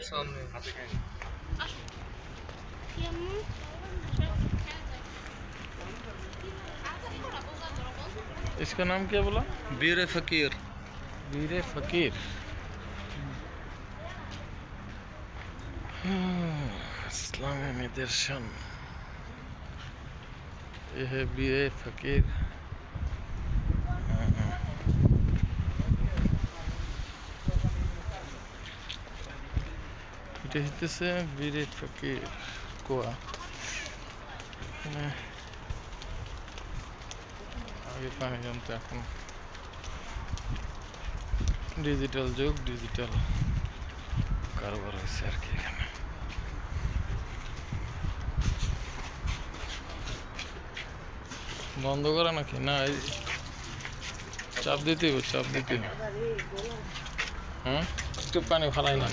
सामने इसका नाम क्या बोला? बीर फकीर। वीर फकीर। इस्लामी निदर्शन। ये है वीर फकीर। এটা হইতেছে বীরে ফকির কুয়া। আগে পানি জমতো, এখন ডিজিটাল যুগ, ডিজিটাল কারবার হয়েছে আর কি। এখানে বন্ধ করা নাকি না? চাপ দিতে হবে, চাপ দিতে হবে। একটু পানি ফালাই না।